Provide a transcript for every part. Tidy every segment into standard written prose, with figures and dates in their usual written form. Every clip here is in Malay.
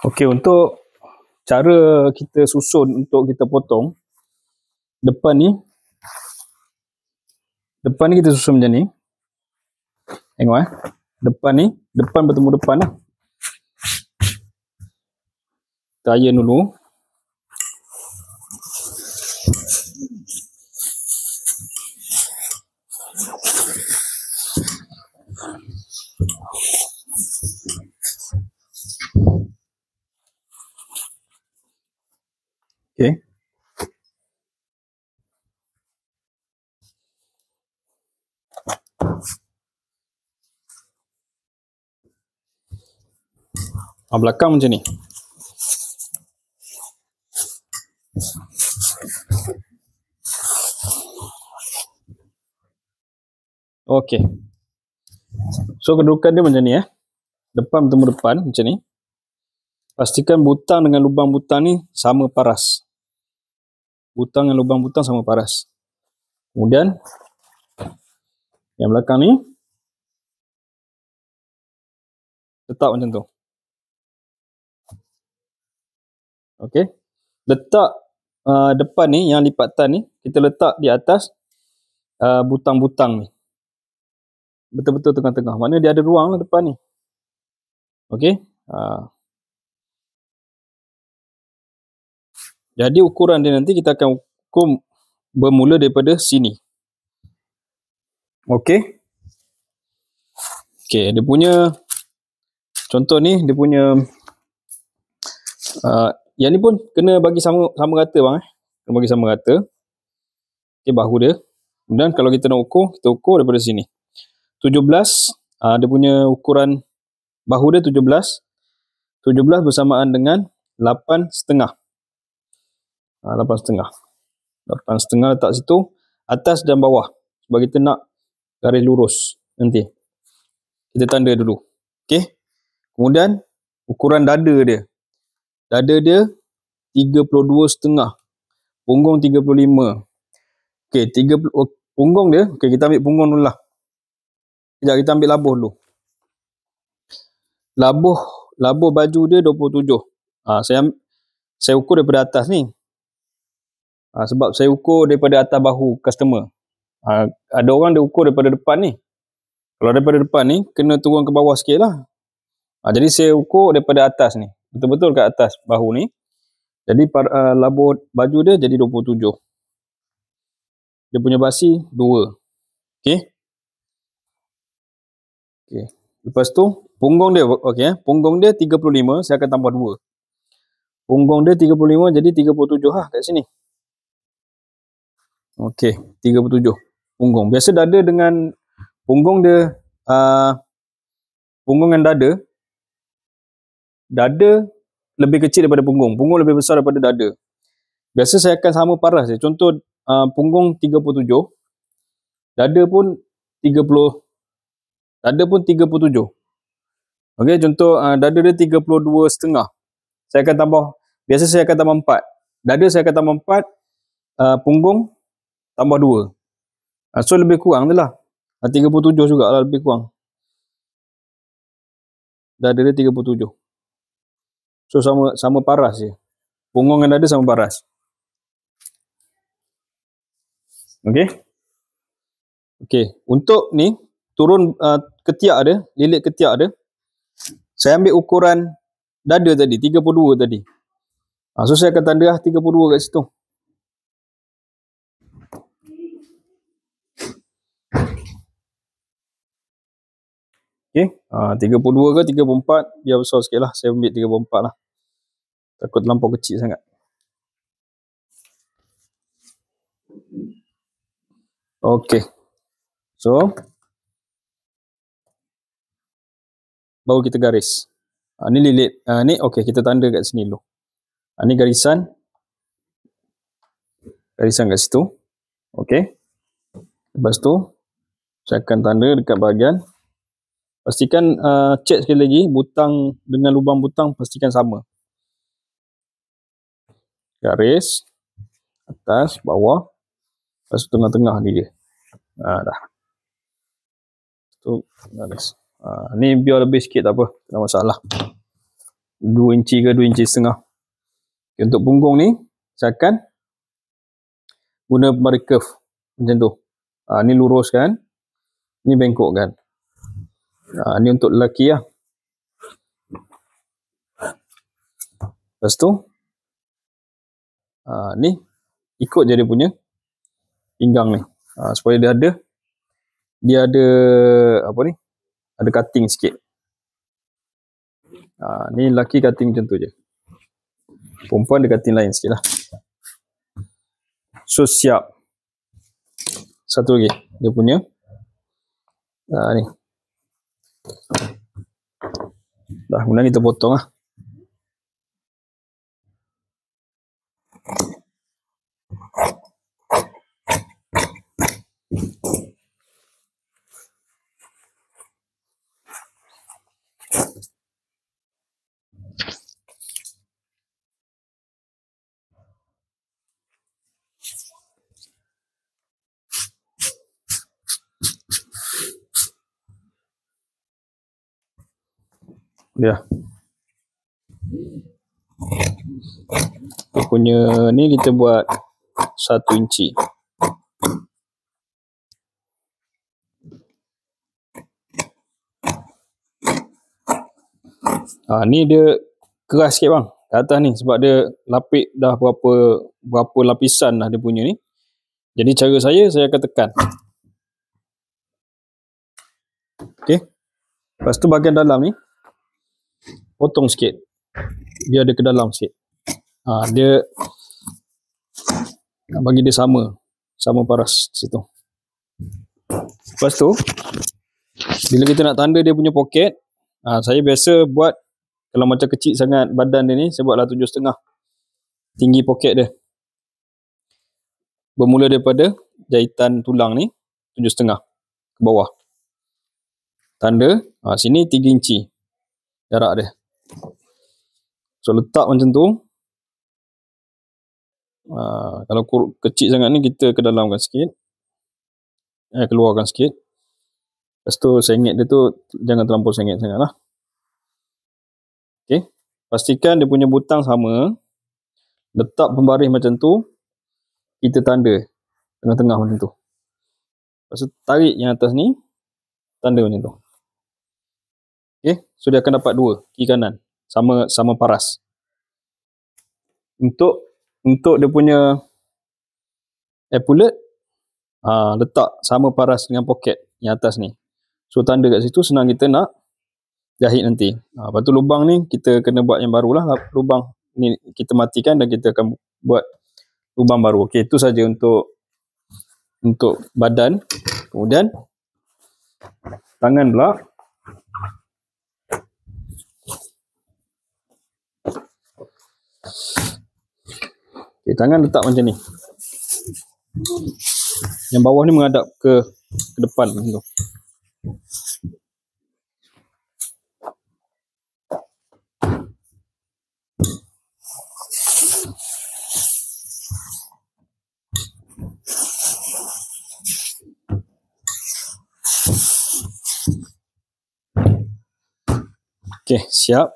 Okey, untuk cara kita susun untuk kita potong depan ni kita susun macam ni. Tengok depan bertemu depan lah. Kita iron dulu. Okey. Belakang macam ni. Okey. So kedudukan dia macam ni Depan bertemu depan macam ni. Pastikan butang dengan lubang butang ni sama paras. Butang dengan lubang butang sama paras. Kemudian yang belakang ni letak macam tu. Okey. Letak depan ni, yang lipatan ni, kita letak di atas butang-butang ni. Betul-betul tengah-tengah. Mana dia ada ruang lah depan ni. Okey. Jadi ukuran dia nanti kita akan ukur bermula daripada sini. Okey. Okey, dia punya contoh ni, dia punya yang ni pun kena bagi sama rata bang Kena bagi sama rata. Okey, bahu dia. Kemudian kalau kita nak ukur, kita ukur daripada sini. 17, dia punya ukuran bahu dia 17. 17 bersamaan dengan 8,5. 8,5. 8,5 letak situ, atas dan bawah. Sebab kita nak garis lurus nanti. Kita tanda dulu. Okey. Kemudian ukuran dada dia. Dada dia 32,5. Punggung 35. Okey, punggung dia. Okey, kita ambil punggung dulu lah. Sekejap, kita ambil labuh dulu. Labuh baju dia 27. Saya ukur daripada atas ni. Sebab saya ukur daripada atas bahu customer. Ada orang dia ukur daripada depan ni. Kalau daripada depan ni, kena turun ke bawah sikit lah. Jadi saya ukur daripada atas ni. Betul-betul kat atas bahu ni. Jadi labuh baju dia jadi 27. Dia punya basi 2. Okey. Okey. Lepas tu punggung dia punggung dia 35, saya akan tambah 2. Punggung dia 35 jadi 37 lah kat sini. Okey, 37 punggung. Biasa dada dengan punggung dia punggung dengan dada lebih kecil daripada punggung. Punggung lebih besar daripada dada. Biasa saya akan sama paras je. Contoh punggung 37, dada pun 30. Dada pun 37. Okey, contoh dada dia 32,5. Saya akan tambah, biasa saya akan tambah 4. Dada saya akan tambah 4, punggung tambah 2. So lebih kurang je lah. 37 jugalah lebih kurang. Dada dia 37. So sama paras je. Punggung dengan dada sama paras. Okey. Okey, untuk ni turun ketiak dia, lilit ketiak dia. Saya ambil ukuran dada tadi, 32 tadi. So saya akan tanda 32 kat situ. Okey, 32 ke 34, biar besar sikit lah. Saya ambil 34 lah. Takut terlampau kecil sangat. Okey. So, baru kita garis. Ni lilit. Ni okey, kita tanda kat sini dulu. Ni garisan. Garisan kat situ. Okey. Lepas tu, saya akan tanda dekat bahagian. Pastikan check sekali lagi, butang dengan lubang butang pastikan sama. Garis. Atas, bawah. Lepas tu tengah-tengah ni dia. Dah. Tu garis. Ni biar lebih sikit tak apa. Tak ada masalah. 2 inci ke 2 inci setengah. Okay, untuk punggung ni saya akan guna pembaris curve macam tu. Ni luruskan, ni bengkokkan. Ni untuk lelaki lah. Lepas tu ni ikut je dia punya pinggang ni, supaya dia ada apa ni, ada cutting sikit. Ni lelaki cutting macam tu je, perempuan dia cutting lain sikit lah. So siap. Satu lagi dia punya ni dah, kemudian kita potong lah. Dia punya ni kita buat 1 inci. Ni dia keras sikit bang kat atas ni, sebab dia lapik dah berapa lapisan dah dia punya ni. Jadi cara saya akan tekan. Okey. Lepas tu bahagian dalam ni potong sikit, biar dia ke dalam sikit. Dia bagi dia sama paras situ. Lepas tu bila kita nak tanda dia punya poket, saya biasa buat, kalau macam kecil sangat badan dia ni, saya buatlah 7,5 tinggi poket dia. Bermula daripada jahitan tulang ni 7,5 ke bawah. Tanda sini 3 inci jarak dia. So letak macam tu. Kalau kecil sangat ni kita ke dalamkan sikit, keluarkan sikit. Lepas tu sengit dia tu jangan terlampau sengit sangat lah. Okay. Pastikan dia punya butang sama. Letak pembaris macam tu, kita tanda tengah-tengah macam tu. Lepas tu tarik yang atas ni, tanda macam tu. Okay. So dia akan dapat 2 kiri kanan sama paras. Untuk dia punya epaulet, letak sama paras dengan poket yang atas ni. So tanda kat situ, senang kita nak jahit nanti. Lepas tu lubang ni kita kena buat yang baru lah. Lubang ni kita matikan dan kita akan buat lubang baru. Okey, itu saja untuk badan. Kemudian tangan pula. Okay, tangan letak macam ni. Yang bawah ni menghadap ke depan macam tu. Okey, siap.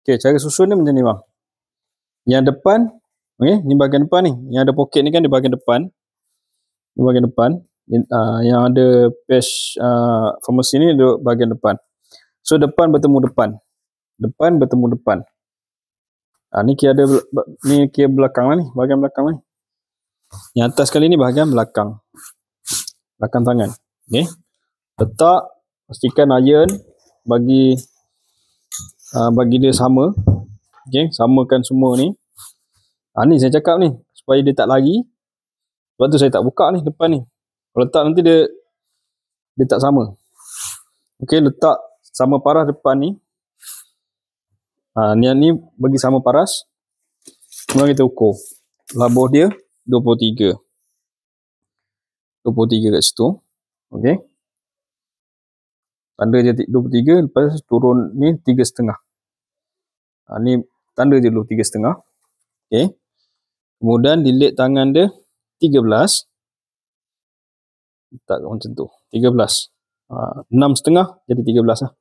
Okey, cara susun dia macam ni bang. Yang depan, okey, ni bahagian depan ni. Yang ada poket ni kan di bahagian depan. Di bahagian depan. Yang ada patch pharmacy ni di bahagian depan. So depan bertemu depan. Depan bertemu depan. Ni kira belakang lah ni, bahagian belakang ni. Yang atas kali ni bahagian belakang. Belakang tangan. Okey. Letak, pastikan iron bagi dia sama. Okey, samakan semua ni. Ni saya cakap ni supaya dia tak lari. Sebab tu saya tak buka ni depan ni. Kalau letak nanti dia tak sama. Okey, letak sama paras depan ni. Ni bagi sama paras. Kemudian kita ukur. Labuh dia 23. 23 kat situ. Okey. Tanda je 23, lepas turun ni 3,5. Ni tanda je dulu 3,5. Okey. Kemudian lilit tangan dia 13. Letak macam tu. 13. 6,5 jadi 13 lah.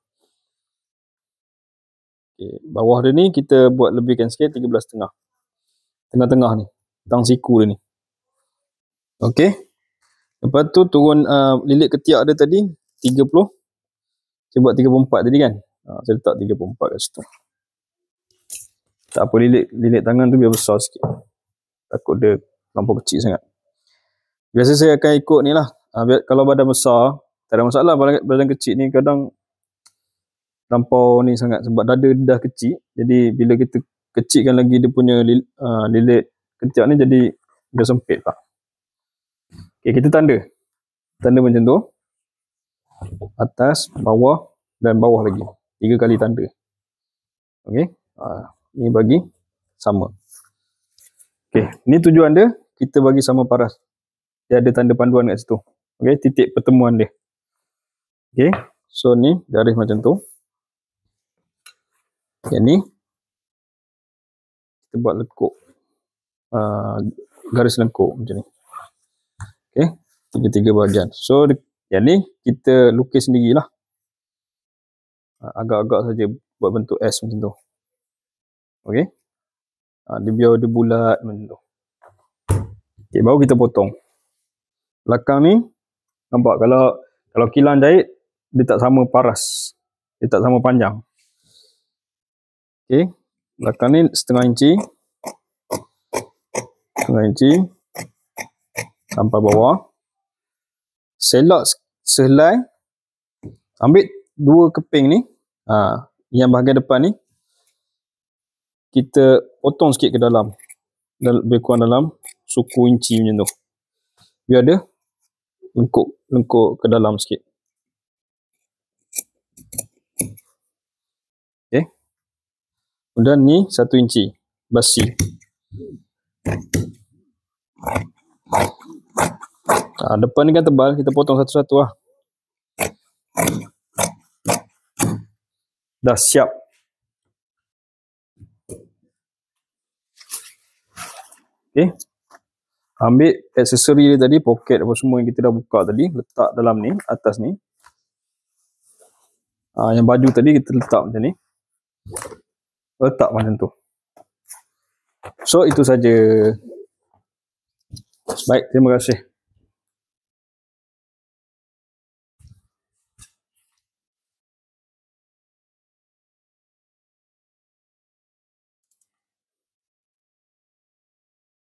Okay. Bawah dia ni kita buat lebihkan sikit 13,5. Tengah-tengah ni. Tang siku dia ni. Okey. Lepas tu turun lilit ketiak dia tadi 30. Saya buat 34 tadi kan. Saya letak 34 kat situ. Tak apa, lilit tangan tu biar besar sikit. Takut dia terlampau kecil sangat. Biasa saya akan ikut ni lah. Kalau badan besar, tak ada masalah. Badan kecil ni kadang terlampau ni sangat. Sebab dada dah kecil. Jadi bila kita kecilkan lagi dia punya lilit ketiak ni, jadi dia sempit tak. Okay, kita tanda. Tanda macam tu. Atas, bawah dan bawah lagi. 3 kali tanda. Okay. Ni bagi sama. Okay. Ni tujuan dia. Kita bagi sama paras. Dia ada tanda panduan kat situ. Okay. Titik pertemuan dia. Okay. So ni garis macam tu. Yang ni kita buat lekuk. Garis lengkuk macam ni. Okay. 3 bahagian. So yang ni kita lukis sendirilah. Agak-agak saja buat bentuk S macam tu. Okay. Dia biar dia bulat macam tu. Okay, baru kita potong. Belakang ni nampak kalau kilang jahit dia tak sama paras. Dia tak sama panjang. Okay. Belakang ni setengah inci sampai bawah. Selak sehelai. Ambil 2 keping ni. Yang bahagian depan ni kita potong sikit ke dalam. Lebih kurang dalam suku inci macam tu. Biar dia lengkuk ke dalam sikit. Okay. Kemudian ni 1 inci basi. Depan ni kan tebal, kita potong satu-satu lah. Dah siap. Okay. Ambil aksesori dia tadi, poket apa semua yang kita dah buka tadi, letak dalam ni, atas ni. Yang baju tadi kita letak macam ni. Letak macam tu. So itu saja. Baik, terima kasih.